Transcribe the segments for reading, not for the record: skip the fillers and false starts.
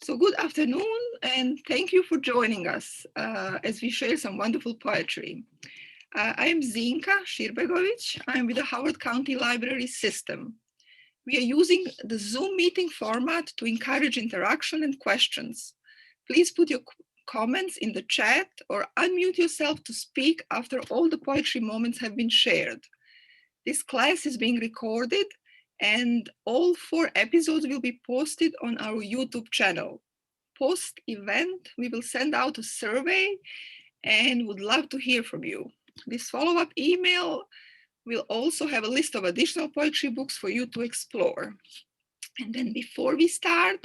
So good afternoon, and thank you for joining us as we share some wonderful poetry. I am Zinka Shirbegovic. I'm with the Howard County Library System. We are using the Zoom meeting format to encourage interaction and questions. Please put your comments in the chat or unmute yourself to speak after all the poetry moments have been shared. This class is being recorded and all 4 episodes will be posted on our YouTube channel. Post-event, we will send out a survey and would love to hear from you. This follow-up email will also have a list of additional poetry books for you to explore. And then before we start,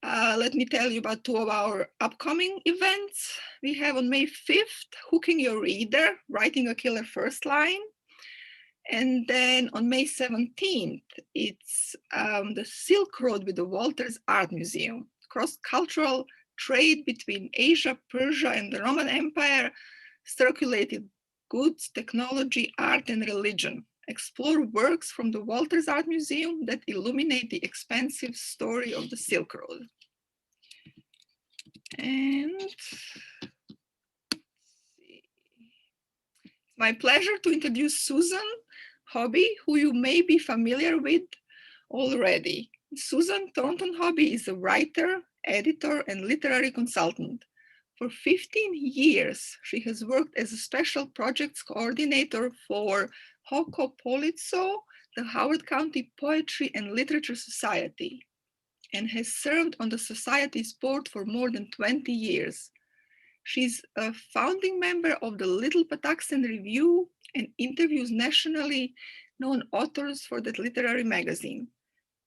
let me tell you about 2 of our upcoming events. We have on May 5th, Hooking Your Reader, Writing a Killer First Line. And then on May 17th, it's the Silk Road with the Walters Art Museum, cross-cultural trade between Asia, Persia, and the Roman Empire, circulated goods, technology, art, and religion. Explore works from the Walters Art Museum that illuminate the expansive story of the Silk Road. And it's my pleasure to introduce Susan Hobby, who you may be familiar with already. Susan Taunton Hobby is a writer, editor, and literary consultant. For 15 years, she has worked as a special projects coordinator for Hoko Politso, the Howard County Poetry and Literature Society, and has served on the Society's board for more than 20 years. She's a founding member of the Little Patuxent Review and interviews nationally known authors for that literary magazine.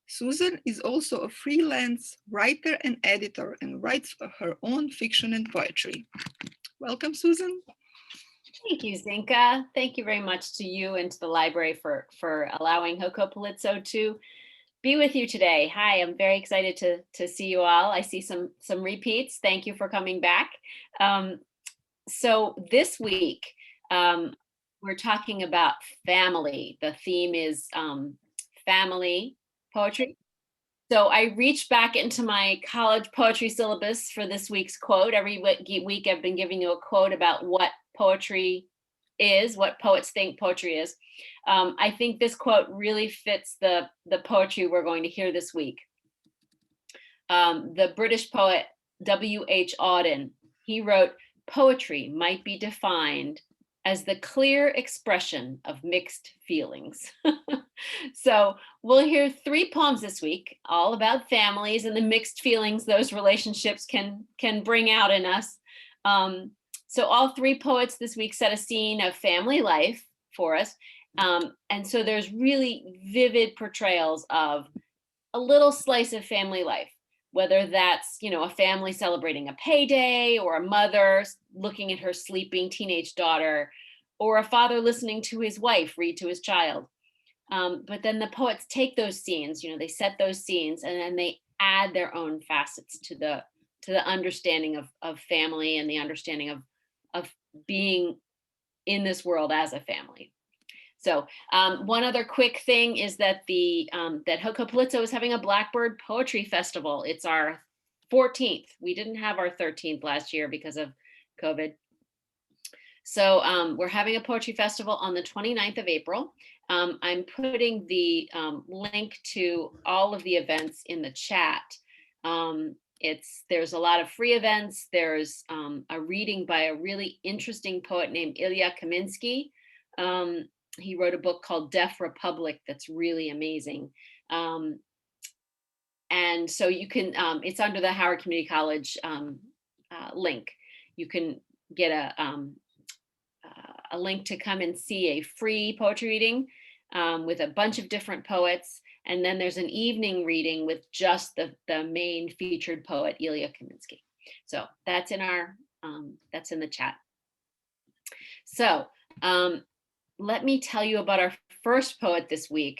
Susan is also a freelance writer and editor and writes her own fiction and poetry. Welcome, Susan. Thank you, Zinka. Thank you very much to you and to the library for allowing Hoko Politso to be with you today. Hi, I'm very excited to see you all. I see some repeats. Thank you for coming back. So this week, we're talking about family. The theme is family poetry. So I reached back into my college poetry syllabus for this week's quote. Every week I've been giving you a quote about what poetry is, what poets think poetry is. I think this quote really fits the poetry we're going to hear this week. The British poet W.H. Auden, he wrote, "Poetry might be defined as the clear expression of mixed feelings." So we'll hear 3 poems this week, all about families and the mixed feelings those relationships can bring out in us. So all 3 poets this week set a scene of family life for us. And so there's really vivid portrayals of a little slice of family life, whether that's, a family celebrating a payday, or a mother looking at her sleeping teenage daughter, or a father listening to his wife read to his child. But then the poets take those scenes, they set those scenes, and then they add their own facets to the understanding of family and the understanding of being in this world as a family. So one other quick thing is that that Hoko Politso is having a Blackbird Poetry Festival. It's our 14th. We didn't have our 13th last year because of COVID. So we're having a poetry festival on the 29th of April. I'm putting the link to all of the events in the chat. There's a lot of free events. There's a reading by a really interesting poet named Ilya Kaminsky. He wrote a book called Deaf Republic that's really amazing. And so you can, it's under the Howard Community College link. You can get a link to come and see a free poetry reading with a bunch of different poets. And then there's an evening reading with just the main featured poet, Ilya Kaminsky. So that's in that's in the chat. So let me tell you about our first poet this week,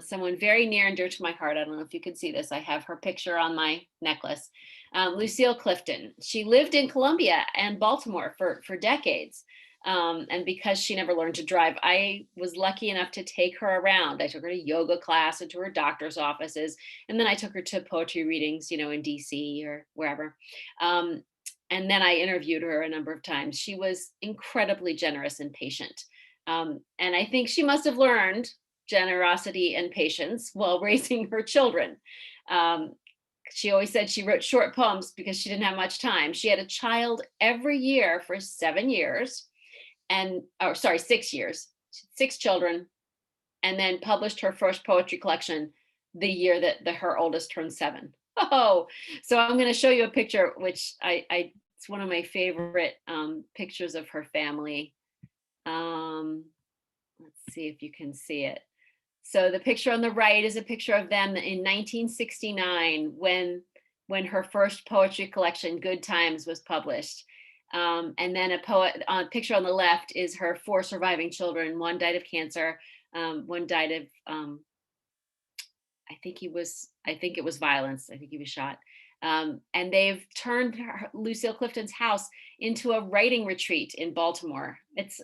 someone very near and dear to my heart. I don't know if you can see this. I have her picture on my necklace. Lucille Clifton. She lived in Columbia and Baltimore for decades. And because she never learned to drive, I was lucky enough to take her around. I took her to yoga class and to her doctor's offices. And then I took her to poetry readings, in DC or wherever. And then I interviewed her a number of times. She was incredibly generous and patient. And I think she must have learned generosity and patience while raising her children. She always said she wrote short poems because she didn't have much time. She had a child every year for 7 years, 6 years, 6 children, and then published her first poetry collection the year that her oldest turned 7. Oh, so I'm going to show you a picture, which it's one of my favorite pictures of her family. Let's see if you can see it. So the picture on the right is a picture of them in 1969 when her first poetry collection, Good Times, was published. And then a picture on the left is her 4 surviving children. One died of cancer. One died of, I think it was violence. I think he was shot. And they've turned Lucille Clifton's house into a writing retreat in Baltimore. It's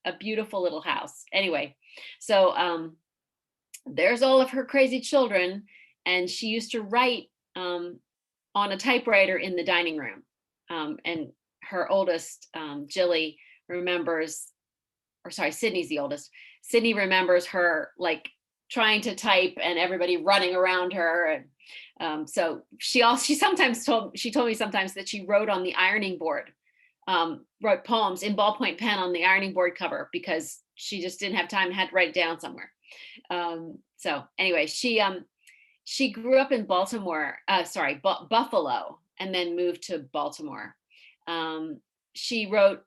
a beautiful little house. Anyway, so there's all of her crazy children, and she used to write on a typewriter in the dining room. And her oldest, Jilly, Sydney's the oldest. Sydney remembers her like trying to type and everybody running around her. And so she told me sometimes that she wrote on the ironing board, wrote poems in ballpoint pen on the ironing board cover because she just didn't have time, had to write it down somewhere. So anyway, she grew up in Buffalo, and then moved to Baltimore. She wrote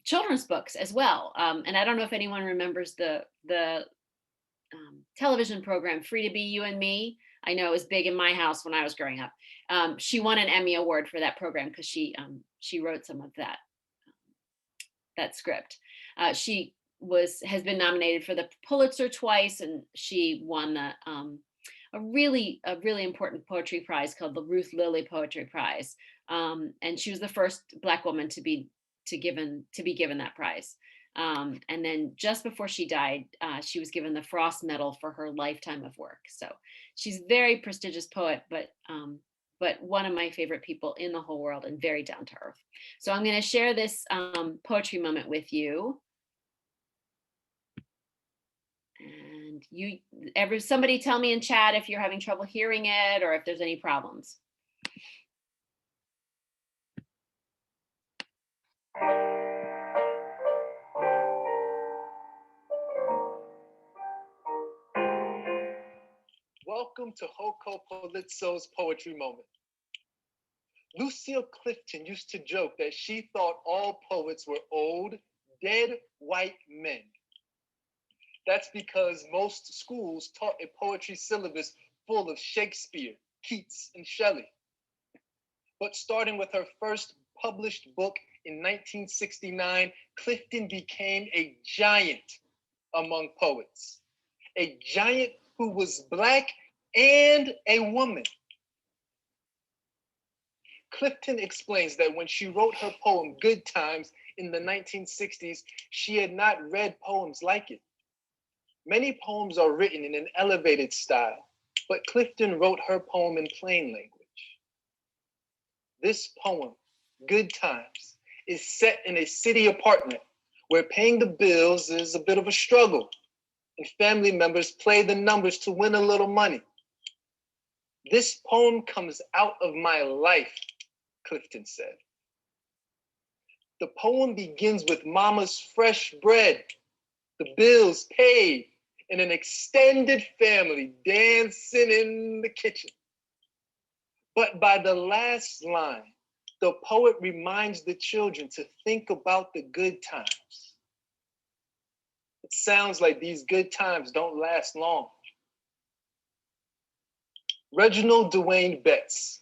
children's books as well. And I don't know if anyone remembers the television program, Free to Be You and Me. I know it was big in my house when I was growing up. She won an Emmy Award for that program because she wrote some of that script. She has been nominated for the Pulitzer twice, and she won a really important poetry prize called the Ruth Lilly Poetry Prize. And she was the first Black woman to be given that prize. And then just before she died, she was given the Frost Medal for her lifetime of work. So she's a very prestigious poet, but one of my favorite people in the whole world and very down to earth. So I'm going to share this poetry moment with you. And somebody tell me in chat if you're having trouble hearing it or if there's any problems. Welcome to Hoko Polizzo's Poetry Moment. Lucille Clifton used to joke that she thought all poets were old, dead white men. That's because most schools taught a poetry syllabus full of Shakespeare, Keats, and Shelley. But starting with her first published book in 1969, Clifton became a giant among poets. A giant who was Black and a woman. Clifton explains that when she wrote her poem, Good Times, in the 1960s, she had not read poems like it. Many poems are written in an elevated style, but Clifton wrote her poem in plain language. This poem, Good Times, is set in a city apartment where paying the bills is a bit of a struggle, and family members play the numbers to win a little money. This poem comes out of my life, Clifton said. The poem begins with mama's fresh bread, the bills paid, and an extended family dancing in the kitchen. But by the last line, the poet reminds the children to think about the good times. It sounds like these good times don't last long. Reginald Dewayne Betts,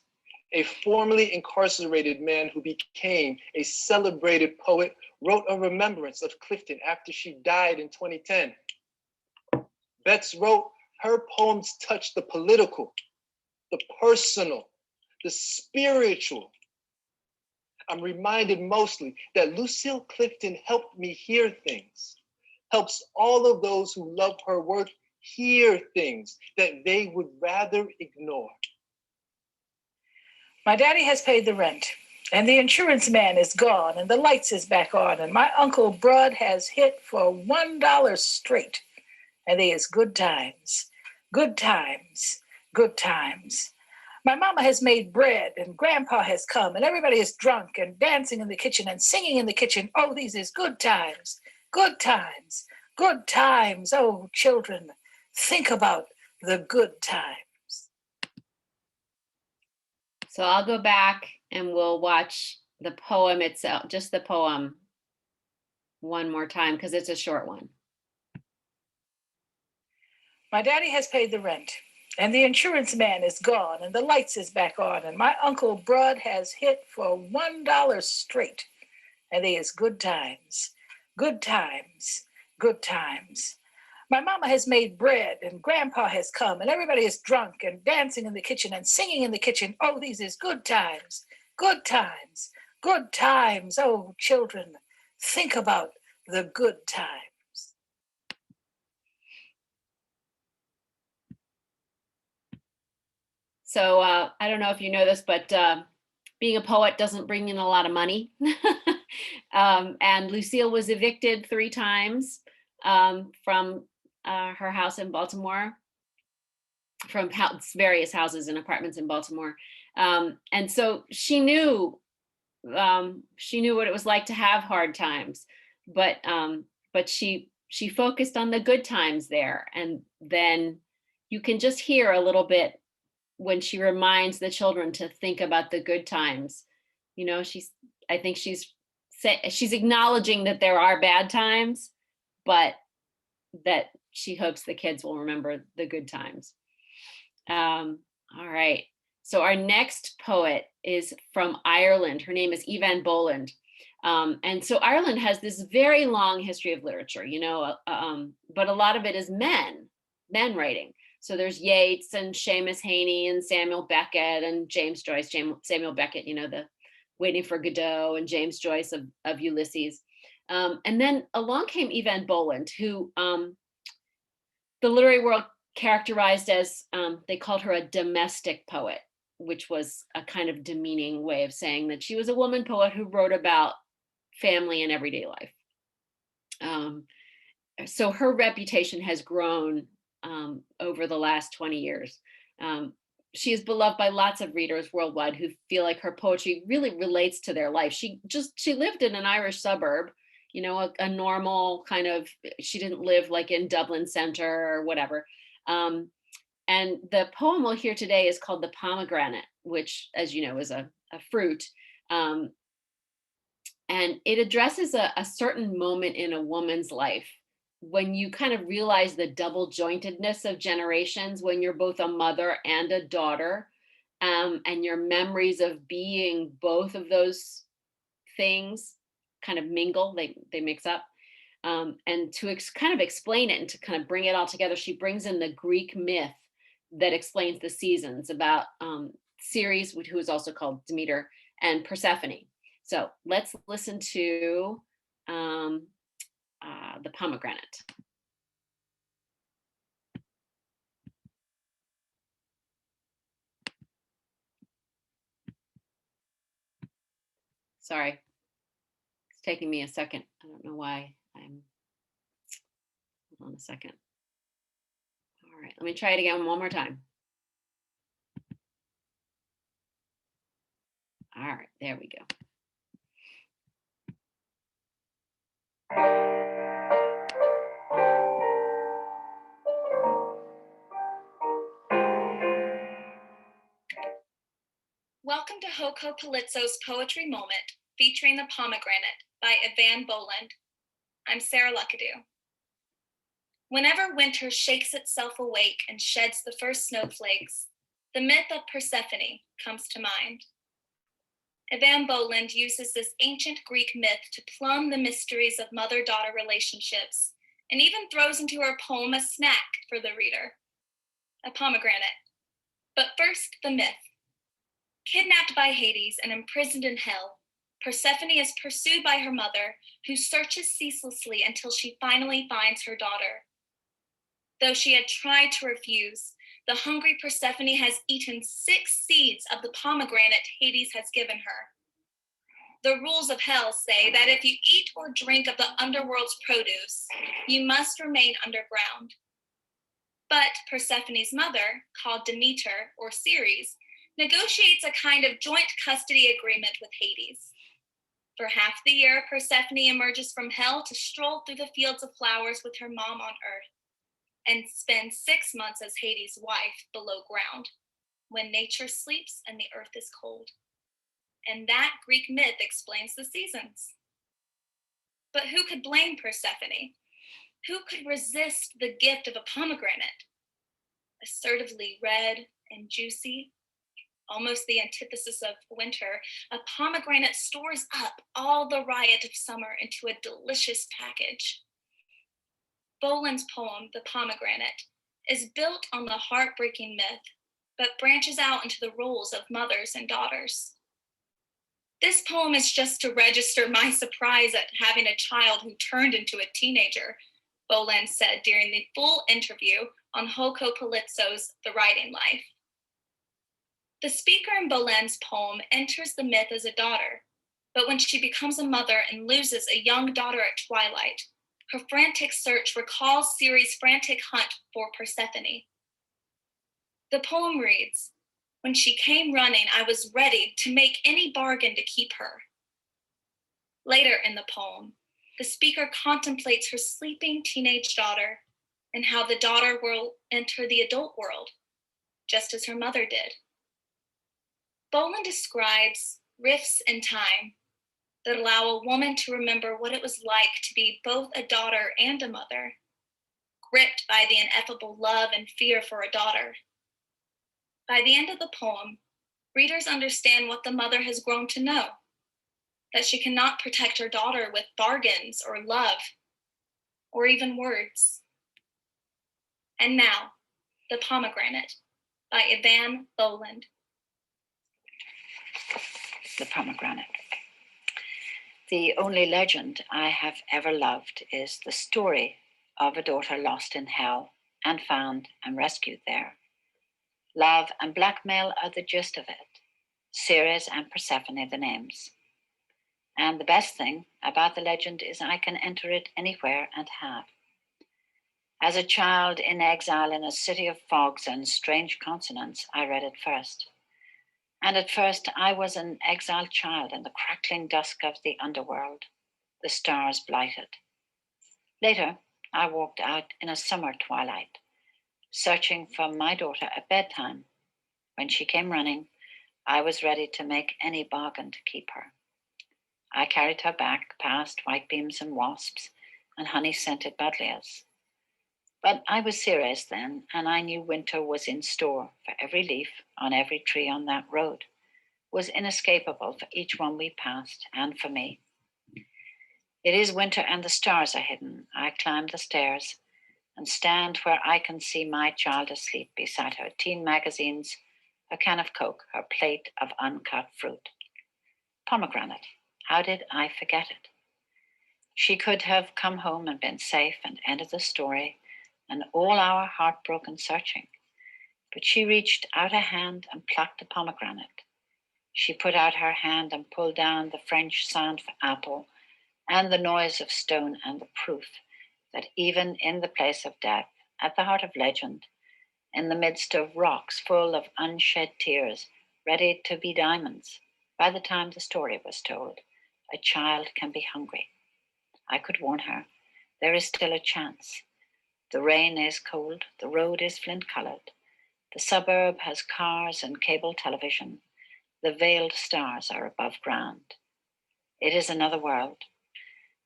a formerly incarcerated man who became a celebrated poet, wrote a remembrance of Clifton after she died in 2010. Betts wrote, her poems touch the political, the personal, the spiritual. I'm reminded mostly that Lucille Clifton helped me hear things, helps all of those who love her work hear things that they would rather ignore. My daddy has paid the rent, and the insurance man is gone, and the lights is back on, and my Uncle Brud has hit for $1 straight, and they is good times, good times, good times. My mama has made bread, and grandpa has come, and everybody is drunk and dancing in the kitchen and singing in the kitchen. Oh, these is good times, good times, good times. Oh, children, think about the good times. So I'll go back and we'll watch the poem itself, just the poem one more time because it's a short one. My daddy has paid the rent, and the insurance man is gone, and the lights is back on, and my Uncle Brud has hit for $1 straight, and they is good times, good times, good times. My mama has made bread, and grandpa has come, and everybody is drunk and dancing in the kitchen and singing in the kitchen. Oh, these is good times, good times, good times. Oh, children, think about the good times. So I don't know if you know this, but being a poet doesn't bring in a lot of money. And Lucille was evicted 3 times from her house in Baltimore, from various houses and apartments in Baltimore. And so she knew what it was like to have hard times, but she focused on the good times there. And then you can just hear a little bit when she reminds the children to think about the good times. You know, I think she's acknowledging that there are bad times, but that she hopes the kids will remember the good times. All right. So our next poet is from Ireland. Her name is Eavan Boland. And so Ireland has this very long history of literature, you know, but a lot of it is men writing. So there's Yeats and Seamus Heaney and Samuel Beckett and James Joyce. Samuel Beckett, you know, the Waiting for Godot, and James Joyce of Ulysses. And then along came Eavan Boland, who the literary world characterized as, they called her a domestic poet, which was a kind of demeaning way of saying that she was a woman poet who wrote about family and everyday life. So her reputation has grown over the last 20 years. She is beloved by lots of readers worldwide who feel like her poetry really relates to their life. She lived in an Irish suburb, you know, a normal kind of, she didn't live like in Dublin Center or whatever. And the poem we'll hear today is called The Pomegranate, which, as you know, is a fruit. And it addresses a certain moment in a woman's life when you kind of realize the double jointedness of generations, when you're both a mother and a daughter, and your memories of being both of those things kind of mingle, they mix up. And to kind of explain it and to kind of bring it all together, she brings in the Greek myth that explains the seasons about Ceres, who is also called Demeter, and Persephone. So let's listen to The Pomegranate. Sorry, it's taking me a second. I don't know why hold on a second. All right, let me try it again one more time. All right, there we go. Welcome to Hoko Palizzo's Poetry Moment, featuring The Pomegranate by Eavan Boland. I'm Sarah Luckadoo. Whenever winter shakes itself awake and sheds the first snowflakes, the myth of Persephone comes to mind. Eavan Boland uses this ancient Greek myth to plumb the mysteries of mother-daughter relationships, and even throws into her poem a snack for the reader, a pomegranate. But first, the myth. Kidnapped by Hades and imprisoned in hell, Persephone is pursued by her mother, who searches ceaselessly until she finally finds her daughter. Though she had tried to refuse, the hungry Persephone has eaten 6 seeds of the pomegranate Hades has given her. The rules of hell say that if you eat or drink of the underworld's produce, you must remain underground. But Persephone's mother, called Demeter or Ceres, negotiates a kind of joint custody agreement with Hades. For half the year, Persephone emerges from hell to stroll through the fields of flowers with her mom on earth, and spend 6 months as Hades' wife below ground, when nature sleeps and the earth is cold. And that Greek myth explains the seasons. But who could blame Persephone? Who could resist the gift of a pomegranate? Assertively red and juicy, almost the antithesis of winter, a pomegranate stores up all the riot of summer into a delicious package. Boland's poem, The Pomegranate, is built on the heartbreaking myth, but branches out into the roles of mothers and daughters. This poem is just to register my surprise at having a child who turned into a teenager, Boland said during the full interview on Hoko Palizzo's The Writing Life. The speaker in Boland's poem enters the myth as a daughter, but when she becomes a mother and loses a young daughter at twilight, her frantic search recalls Ceres' frantic hunt for Persephone. The poem reads, "When she came running, I was ready to make any bargain to keep her." Later in the poem, the speaker contemplates her sleeping teenage daughter and how the daughter will enter the adult world, just as her mother did. Boland describes rifts in time that allow a woman to remember what it was like to be both a daughter and a mother, gripped by the ineffable love and fear for a daughter. By the end of the poem, readers understand what the mother has grown to know, that she cannot protect her daughter with bargains or love, or even words. And now, The Pomegranate by Eavan Boland. The Pomegranate. The only legend I have ever loved is the story of a daughter lost in hell and found and rescued there. Love and blackmail are the gist of it. Ceres and Persephone the names. And the best thing about the legend is I can enter it anywhere and have. As a child in exile in a city of fogs and strange consonants, I read it first. And at first I was an exiled child in the crackling dusk of the underworld, the stars blighted. Later, I walked out in a summer twilight, searching for my daughter at bedtime. When she came running, I was ready to make any bargain to keep her. I carried her back past white beams and wasps and honey-scented buddleias. But I was Ceres then, and I knew winter was in store, for every leaf on every tree on that road was inescapable for each one we passed, and for me. It is winter and the stars are hidden. I climb the stairs and stand where I can see my child asleep beside her teen magazines, a can of Coke, her plate of uncut fruit. Pomegranate, how did I forget it? She could have come home and been safe and ended the story and all our heartbroken searching. But she reached out a hand and plucked a pomegranate. She put out her hand and pulled down the French sound for apple and the noise of stone and the proof that even in the place of death, at the heart of legend, in the midst of rocks full of unshed tears, ready to be diamonds, by the time the story was told, a child can be hungry. I could warn her, there is still a chance. The rain is cold, the road is flint-colored. The suburb has cars and cable television. The veiled stars are above ground. It is another world.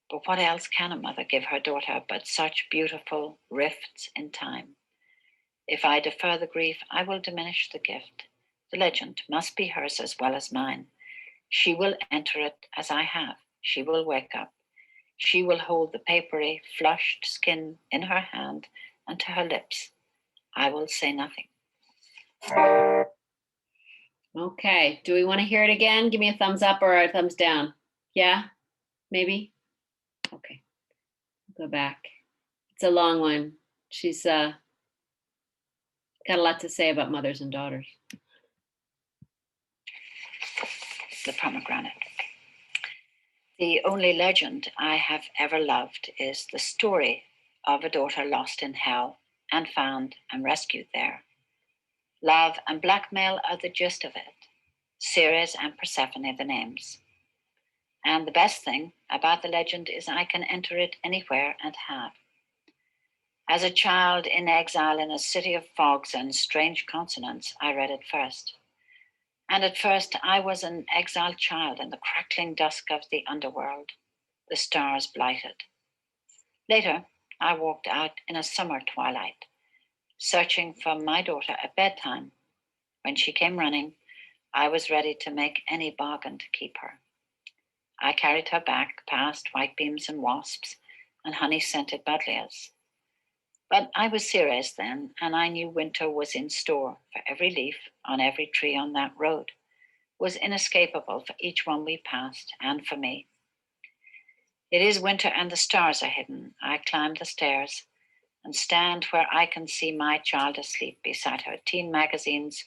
But what else can a mother give her daughter but such beautiful rifts in time? If I defer the grief, I will diminish the gift. The legend must be hers as well as mine. She will enter it as I have. She will wake up. She will hold the papery, flushed skin in her hand and to her lips. I will say nothing. Okay, do we want to hear it again? Give me a thumbs up or a thumbs down. Yeah, maybe. Okay, go back. It's a long one. She's got a lot to say about mothers and daughters. The Pomegranate. The only legend I have ever loved is the story of a daughter lost in hell and found and rescued there. Love and blackmail are the gist of it. Ceres and Persephone the names. And the best thing about the legend is I can enter it anywhere and have. As a child in exile in a city of fogs and strange consonants, I read it first. And at first I was an exiled child in the crackling dusk of the underworld, the stars blighted. Later, I walked out in a summer twilight, searching for my daughter at bedtime. When she came running, I was ready to make any bargain to keep her. I carried her back past white beams and wasps and honey-scented buddleias. But I was Ceres then, and I knew winter was in store, for every leaf on every tree on that road was inescapable for each one we passed and for me. It is winter and the stars are hidden. I climb the stairs and stand where I can see my child asleep beside her teen magazines,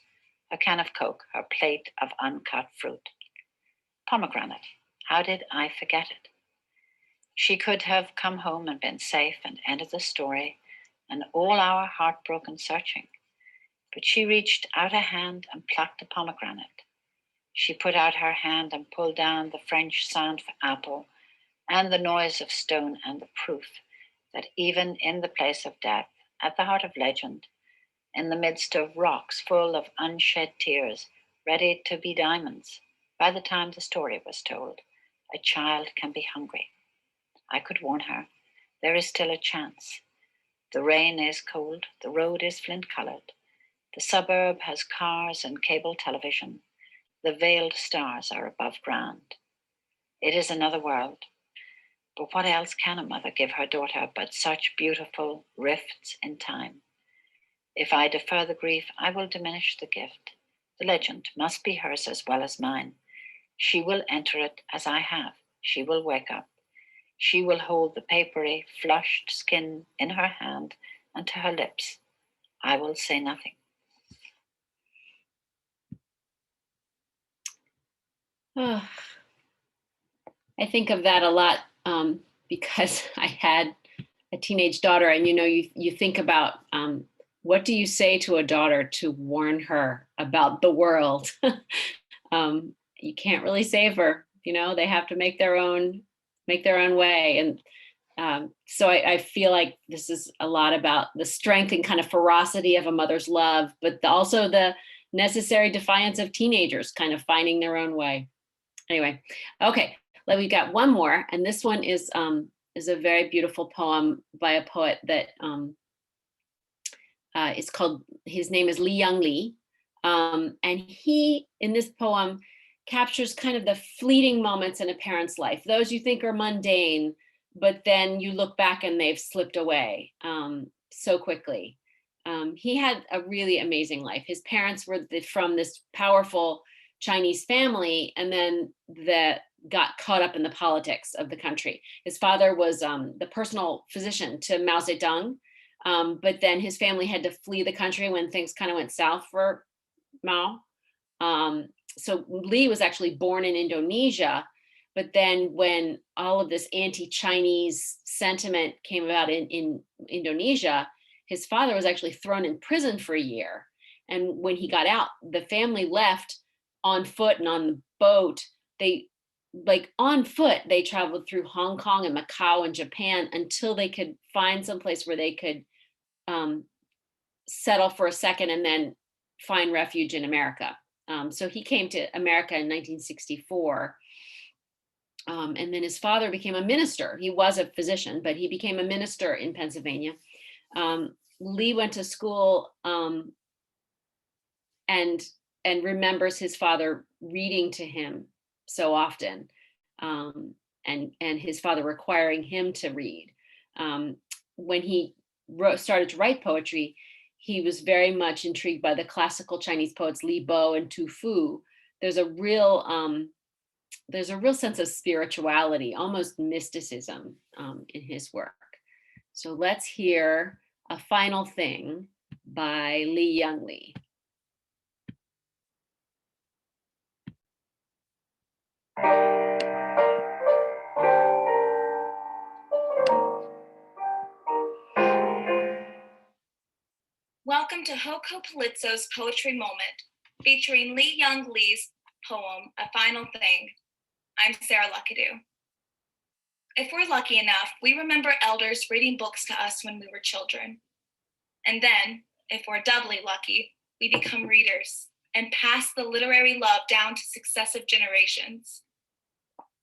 her can of Coke, her plate of uncut fruit. Pomegranate, how did I forget it? She could have come home and been safe and ended the story and all our heartbroken searching. But she reached out a hand and plucked a pomegranate. She put out her hand and pulled down the French sound for apple and the noise of stone and the proof that even in the place of death, at the heart of legend, in the midst of rocks full of unshed tears, ready to be diamonds, by the time the story was told, a child can be hungry. I could warn her, there is still a chance. The rain is cold, the road is flint-colored. The suburb has cars and cable television. The veiled stars are above ground. It is another world. But what else can a mother give her daughter but such beautiful rifts in time? If I defer the grief, I will diminish the gift. The legend must be hers as well as mine. She will enter it as I have. She will wake up. She will hold the papery, flushed skin in her hand and to her lips. I will say nothing. Oh, I think of that a lot because I had a teenage daughter, and you think about what do you say to a daughter to warn her about the world? You can't really save her. They have to make their own way, and so I feel like this is a lot about the strength and kind of ferocity of a mother's love, but also the necessary defiance of teenagers kind of finding their own way. Anyway, okay, we got one more, and this one is a very beautiful poem by a poet that is called, his name is Li Young Lee, and he, in this poem, captures kind of the fleeting moments in a parent's life, those you think are mundane, but then you look back and they've slipped away so quickly. He had a really amazing life. His parents were from this powerful Chinese family, and then that got caught up in the politics of the country. His father was the personal physician to Mao Zedong, but then his family had to flee the country when things kind of went south for Mao. So Lee was actually born in Indonesia, but then when all of this anti-Chinese sentiment came about in Indonesia, his father was actually thrown in prison for a year. And when he got out, the family left on foot and on the boat. They traveled through Hong Kong and Macau and Japan until they could find some place where they could settle for a second and then find refuge in America. So he came to America in 1964. And then his father became a minister. He was a physician, but he became a minister in Pennsylvania. Lee went to school and remembers his father reading to him so often, and his father requiring him to read. When he started to write poetry, he was very much intrigued by the classical Chinese poets Li Bo and Tu Fu. There's a real there's a real sense of spirituality, almost mysticism in his work. So let's hear A Final Thing by Lee Young Lee. Welcome to Hoko Palizzo's Poetry Moment, featuring Lee Young Lee's poem, A Final Thing. I'm Sarah Luckadoo. If we're lucky enough, we remember elders reading books to us when we were children. And then, if we're doubly lucky, we become readers and pass the literary love down to successive generations.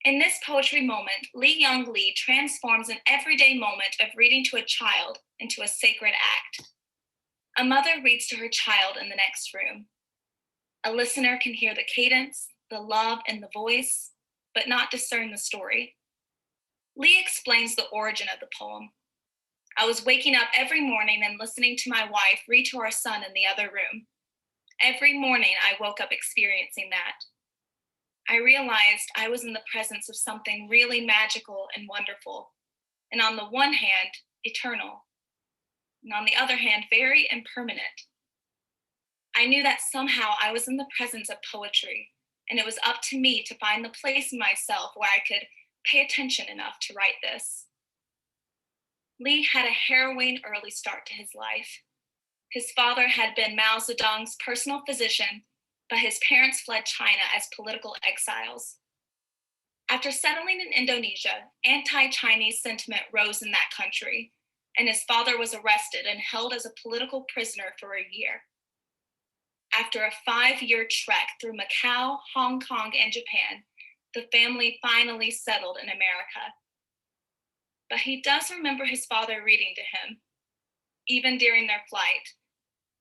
In this poetry moment, Lee Young Lee transforms an everyday moment of reading to a child into a sacred act. A mother reads to her child in the next room. A listener can hear the cadence, the love, and the voice, but not discern the story. Lee explains the origin of the poem. I was waking up every morning and listening to my wife read to our son in the other room. Every morning I woke up experiencing that. I realized I was in the presence of something really magical and wonderful, and on the one hand, eternal, and on the other hand, very impermanent. I knew that somehow I was in the presence of poetry, and it was up to me to find the place in myself where I could pay attention enough to write this. Lee had a harrowing early start to his life. His father had been Mao Zedong's personal physician, but his parents fled China as political exiles. After settling in Indonesia, anti-Chinese sentiment rose in that country, and his father was arrested and held as a political prisoner for a year. After a 5-year trek through Macau, Hong Kong, and Japan, the family finally settled in America. But he does remember his father reading to him, even during their flight,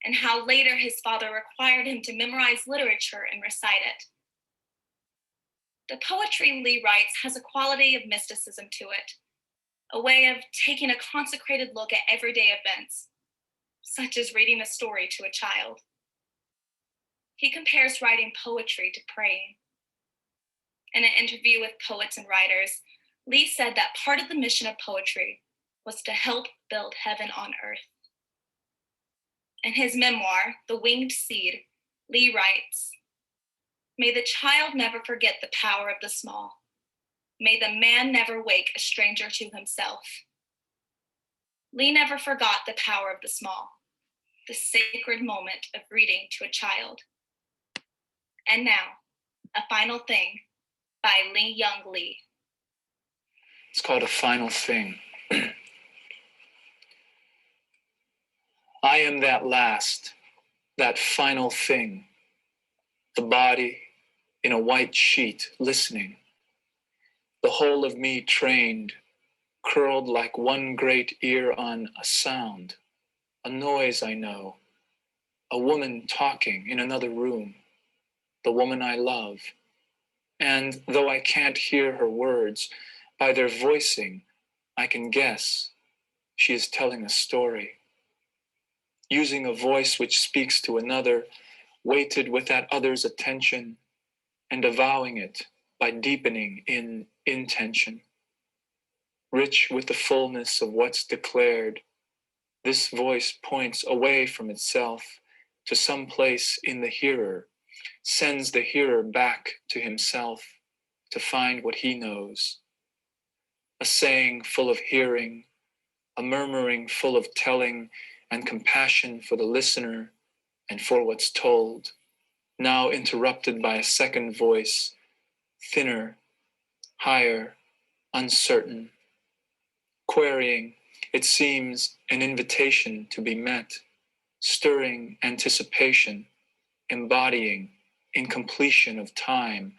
and how later his father required him to memorize literature and recite it. The poetry Lee writes has a quality of mysticism to it, a way of taking a consecrated look at everyday events, such as reading a story to a child. He compares writing poetry to praying. In an interview with Poets and Writers, Lee said that part of the mission of poetry was to help build heaven on earth. In his memoir, The Winged Seed, Lee writes, "May the child never forget the power of the small. May the man never wake a stranger to himself." Lee never forgot the power of the small, the sacred moment of reading to a child. And now, A Final Thing by Lee Young Lee. It's called A Final Thing. I am that last, that final thing, the body in a white sheet listening, the whole of me trained, curled like one great ear on a sound, a noise I know, a woman talking in another room, the woman I love. And though I can't hear her words, by their voicing, I can guess she is telling a story. Using a voice which speaks to another, weighted with that other's attention, and avowing it by deepening in intention. Rich with the fullness of what's declared, this voice points away from itself to some place in the hearer, sends the hearer back to himself to find what he knows. A saying full of hearing, a murmuring full of telling and compassion for the listener and for what's told, now interrupted by a second voice, thinner, higher, uncertain, querying, it seems, an invitation to be met, stirring anticipation, embodying in completion of time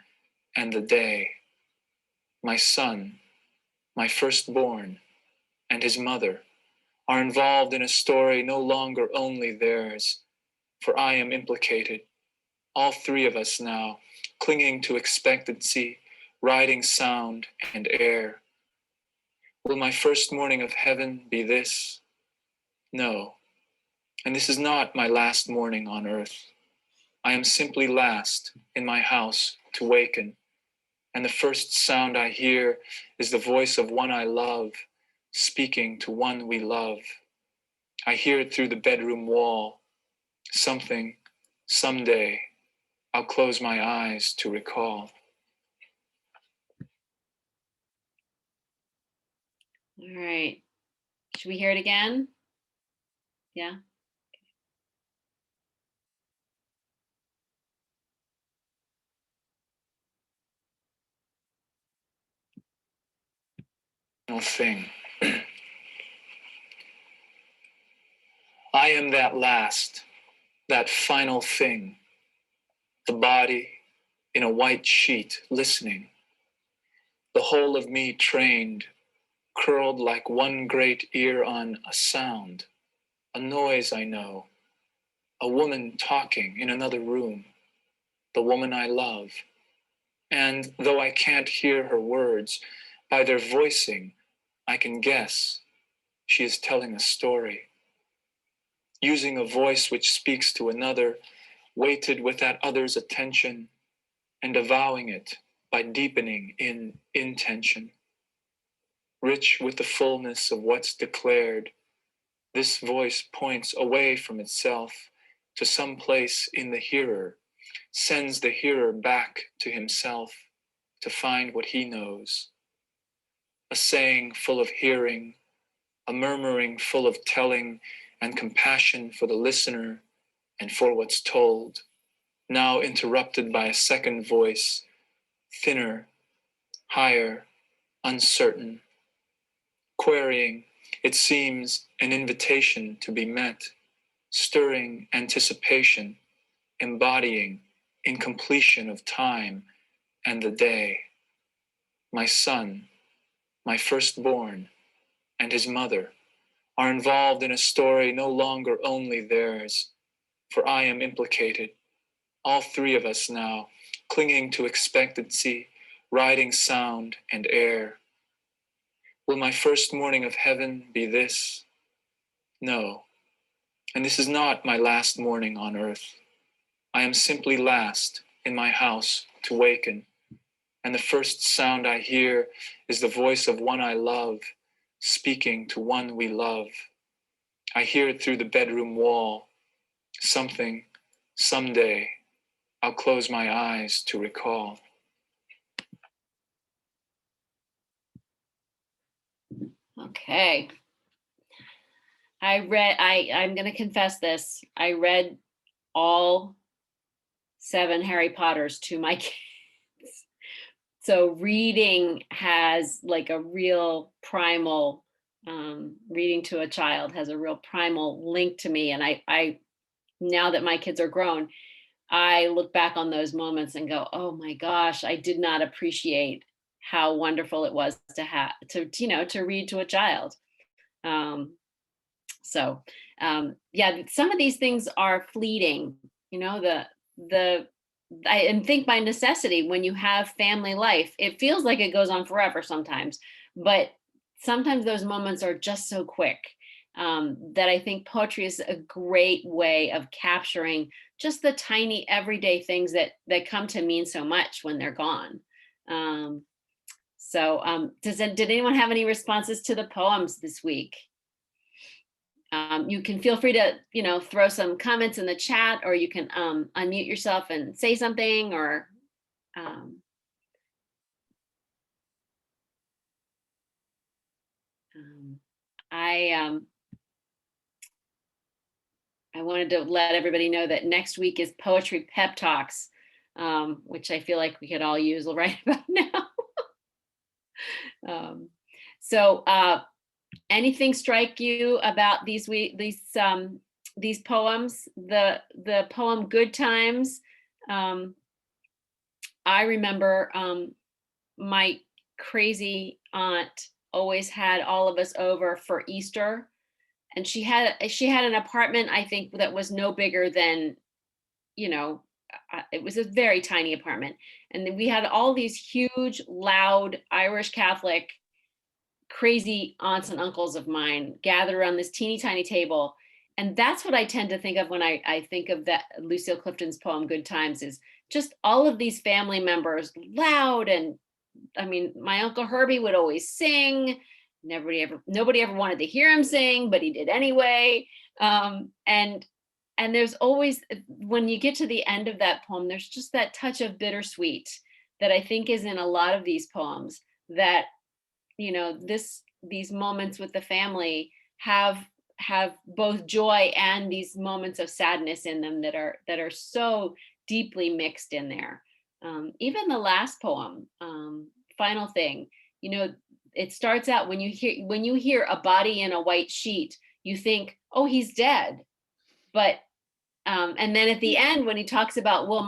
and the day. My son, my firstborn, and his mother are involved in a story no longer only theirs, for I am implicated, all three of us now, clinging to expectancy, riding sound and air. Will my first morning of heaven be this? No, and this is not my last morning on earth. I am simply last in my house to waken, and the first sound I hear is the voice of one I love, speaking to one we love. I hear it through the bedroom wall. Something, someday, I'll close my eyes to recall. All right. Should we hear it again? Yeah. Thing. I am that last, that final thing, the body in a white sheet listening, the whole of me trained, curled like one great ear on a sound, a noise I know, a woman talking in another room, the woman I love. And though I can't hear her words, by their voicing, I can guess she is telling a story. Using a voice which speaks to another, weighted with that other's attention, and avowing it by deepening in intention. Rich with the fullness of what's declared, this voice points away from itself to some place in the hearer, sends the hearer back to himself to find what he knows. A saying full of hearing, a murmuring full of telling and compassion for the listener and for what's told, now interrupted by a second voice, thinner, higher, uncertain, querying, it seems, an invitation to be met, stirring anticipation, embodying incompletion of time and the day. My son, my firstborn, and his mother are involved in a story no longer only theirs, for I am implicated, all three of us now, clinging to expectancy, riding sound and air. Will my first morning of heaven be this? No, and this is not my last morning on earth. I am simply last in my house to waken, and the first sound I hear is the voice of one I love, speaking to one we love. I hear it through the bedroom wall. Something, someday, I'll close my eyes to recall. Okay. I'm going to confess this. I read all 7 Harry Potters to my kids. So reading has like a real primal, reading to a child has a real primal link to me. And I now that my kids are grown, I look back on those moments and go, oh my gosh, I did not appreciate how wonderful it was to have to read to a child. Yeah, some of these things are fleeting, I think by necessity, when you have family life, it feels like it goes on forever sometimes, but sometimes those moments are just so quick that I think poetry is a great way of capturing just the tiny everyday things that come to mean so much when they're gone. Did anyone have any responses to the poems this week? You can feel free to, throw some comments in the chat, or you can unmute yourself and say something, or I wanted to let everybody know that next week is Poetry Pep Talks, which I feel like we could all use right about now. Anything strike you about these poems? The poem "Good Times." I remember my crazy aunt always had all of us over for Easter, and she had an apartment, I think, that was no bigger than, it was a very tiny apartment, and then we had all these huge, loud Irish Catholic crazy aunts and uncles of mine gathered around this teeny tiny table, that's what I tend to think of when I think of that Lucille Clifton's poem, Good Times, is just all of these family members loud. And I mean, my Uncle Herbie would always sing. Nobody ever wanted to hear him sing, but he did anyway. And there's always, when you get to the end of that poem, there's just that touch of bittersweet that I think is in a lot of these poems, that, you know, these moments with the family have both joy and these moments of sadness in them that are so deeply mixed in there. Even the last poem, Final Thing, you know, it starts out, when you hear a body in a white sheet, you think, oh, he's dead. But and then at the end, when he talks about, will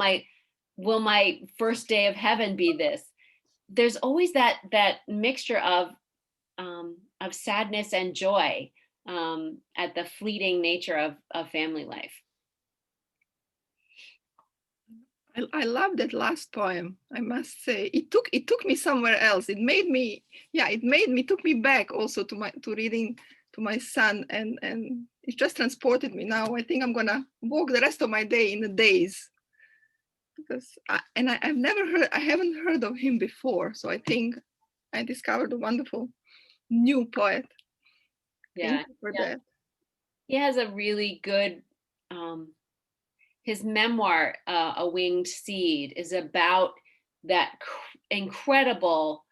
my first day of heaven be this? There's always that mixture of sadness and joy at the fleeting nature of family life. I love that last poem. I must say, it took me somewhere else. It took me back also to reading to my son, and it just transported me. Now I think I'm gonna walk the rest of my day in the days, because I haven't heard of him before. So I think I discovered a wonderful new poet. Yeah, Thank you for that. He has a really good, his memoir, A Winged Seed, is about that incredible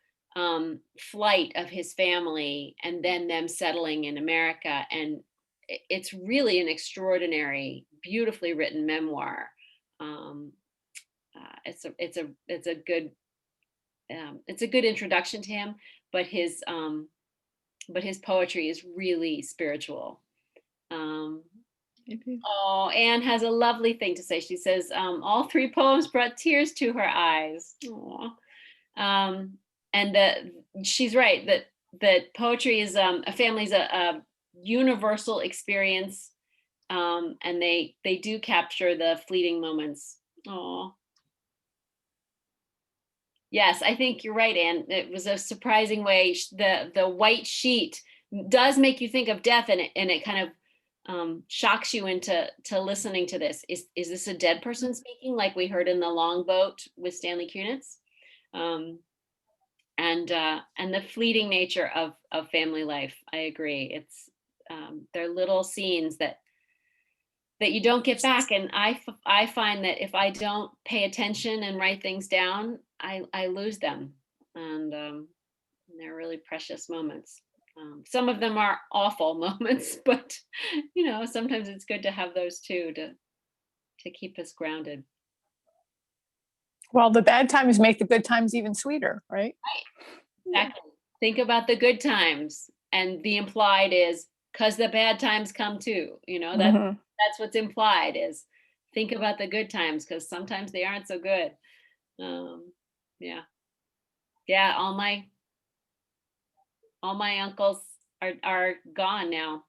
flight of his family and then them settling in America. And it's really an extraordinary, beautifully written memoir. It's a good introduction to him, but his poetry is really spiritual. Oh, Anne has a lovely thing to say. She says, all three poems brought tears to her eyes. And she's right that poetry is a family's a universal experience, and they do capture the fleeting moments. Oh, yes, I think you're right, Anne. It was a surprising way. The white sheet does make you think of death, and it kind of shocks you into listening to this. Is this a dead person speaking, like we heard in The Longboat with Stanley Kunitz? And the fleeting nature of family life. I agree. It's they're little scenes that you don't get back. And I find that if I don't pay attention and write things down, I lose them. And they're really precious moments. Some of them are awful moments, but you know, sometimes it's good to have those too, to keep us grounded. Well, the bad times make the good times even sweeter, right? Exactly. Think about the good times, and the implied is, because the bad times come too. You know, that's what's implied, is think about the good times, because sometimes they aren't so good. Yeah. All my uncles are gone now.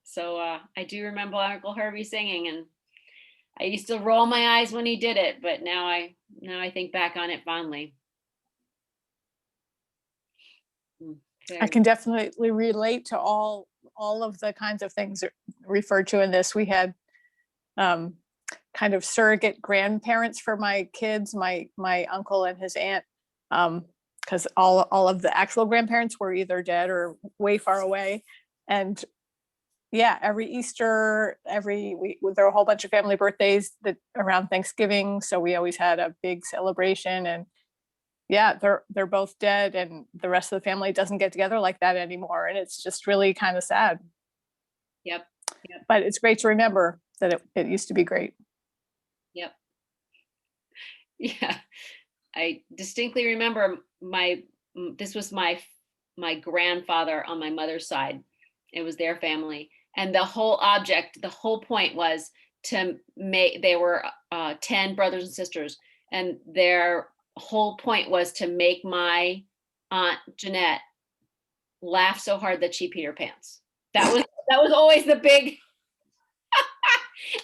So I do remember Uncle Herbie singing, and I used to roll my eyes when he did it, but now I think back on it fondly. Okay. I can definitely relate to all of the kinds of things referred to in this. We had kind of surrogate grandparents for my kids, my uncle and his aunt, because all of the actual grandparents were either dead or way far away. And yeah, every Easter, there were a whole bunch of family birthdays that around Thanksgiving. So we always had a big celebration, and yeah, they're both dead, and the rest of the family doesn't get together like that anymore. And it's just really kind of sad. Yep. But it's great to remember that it used to be great. Yep. Yeah. I distinctly remember this was my grandfather on my mother's side. It was their family. And the whole point was they were 10 brothers and sisters, and their whole point was to make my Aunt Jeanette laugh so hard that she peed her pants. That was always the big,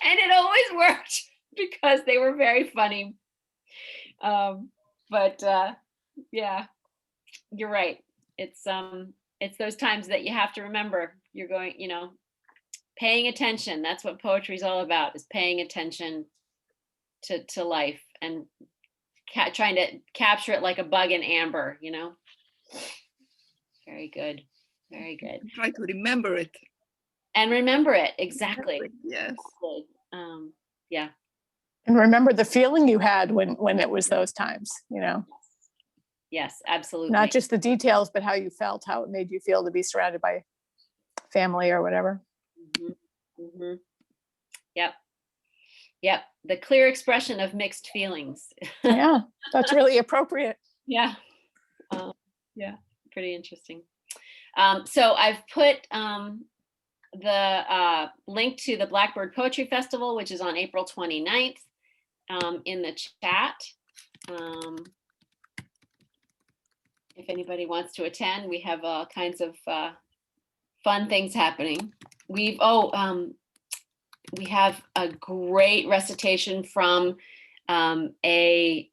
and it always worked because they were very funny. But yeah, you're right. It's those times that you have to remember. You're going, you know, paying attention. That's what poetry is all about, is paying attention to life and trying to capture it like a bug in amber, you know? Very good. Very good. Try to remember it. And remember it. Exactly. Yes. Exactly. Yeah. And remember the feeling you had when it was those times, you know, Yes, absolutely. not just the details, but how you felt, how it made you feel to be surrounded by family or whatever. Yep. Yep. The clear expression of mixed feelings. Yeah, that's really appropriate. Yeah. Yeah. Pretty interesting. So I've put the link to the Blackbird Poetry Festival, which is on April 29th, in the chat. If anybody wants to attend, we have all kinds of fun things happening. We have a great recitation from a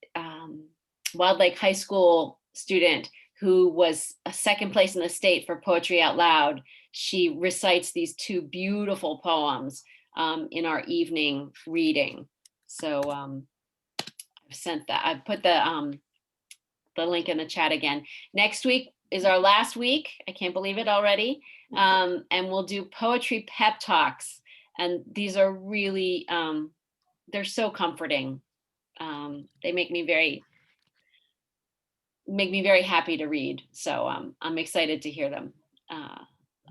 Wild Lake High School student who was a second place in the state for Poetry Out Loud. She recites these two beautiful poems in our evening reading. So I've sent that. I put the link in the chat again. Next week is our last week. I can't believe it already. And we'll do poetry pep talks. And these are really, they're so comforting. They make me very happy to read. So I'm excited to hear them.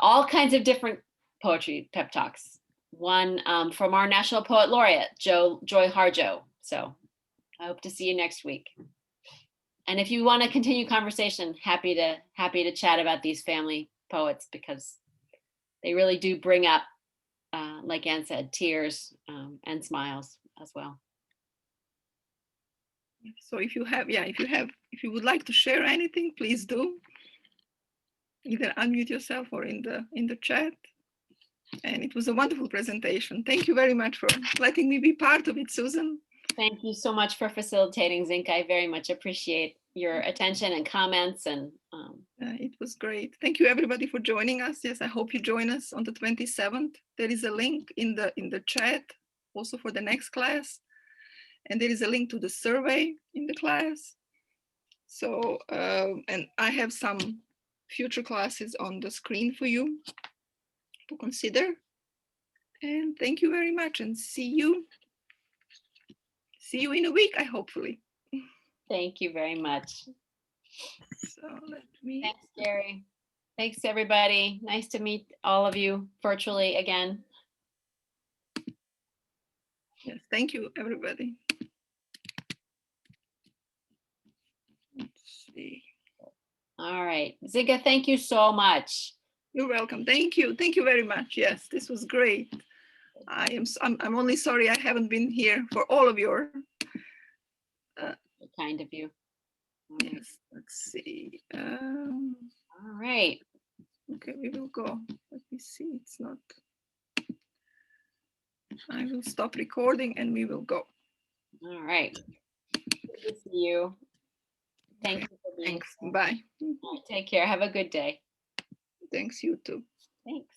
All kinds of different poetry pep talks. One from our National Poet Laureate, Joy Harjo. So I hope to see you next week. And if you want to continue conversation, happy to chat about these family poets, because they really do bring up, like Anne said, tears and smiles as well. So if you would like to share anything, please do. Either unmute yourself or in the chat. And it was a wonderful presentation. Thank you very much for letting me be part of it, Susan. Thank you so much for facilitating, Zinka. I very much appreciate your attention and comments. And it was great. Thank you everybody for joining us. Yes, I hope you join us on the 27th. There is a link in the chat also for the next class. And there is a link to the survey in the class. So, and I have some future classes on the screen for you to consider. And thank you very much, and see you in a week, hopefully. Thank you very much. So let me. Thanks, Gary. Thanks, everybody. Nice to meet all of you virtually again. Yes, thank you, everybody. Let's see. All right, Zinka, thank you so much. You're welcome. Thank you. Thank you very much. Yes, this was great. I'm only sorry I haven't been here for all of your. Kind of you. Right. Yes. Let's see. All right. Okay, we will go. Let me see. It's not. I will stop recording and we will go. All right. Good to see you. Thank you for being Thanks. Bye. All right, take care. Have a good day. Thanks, you too. Thanks.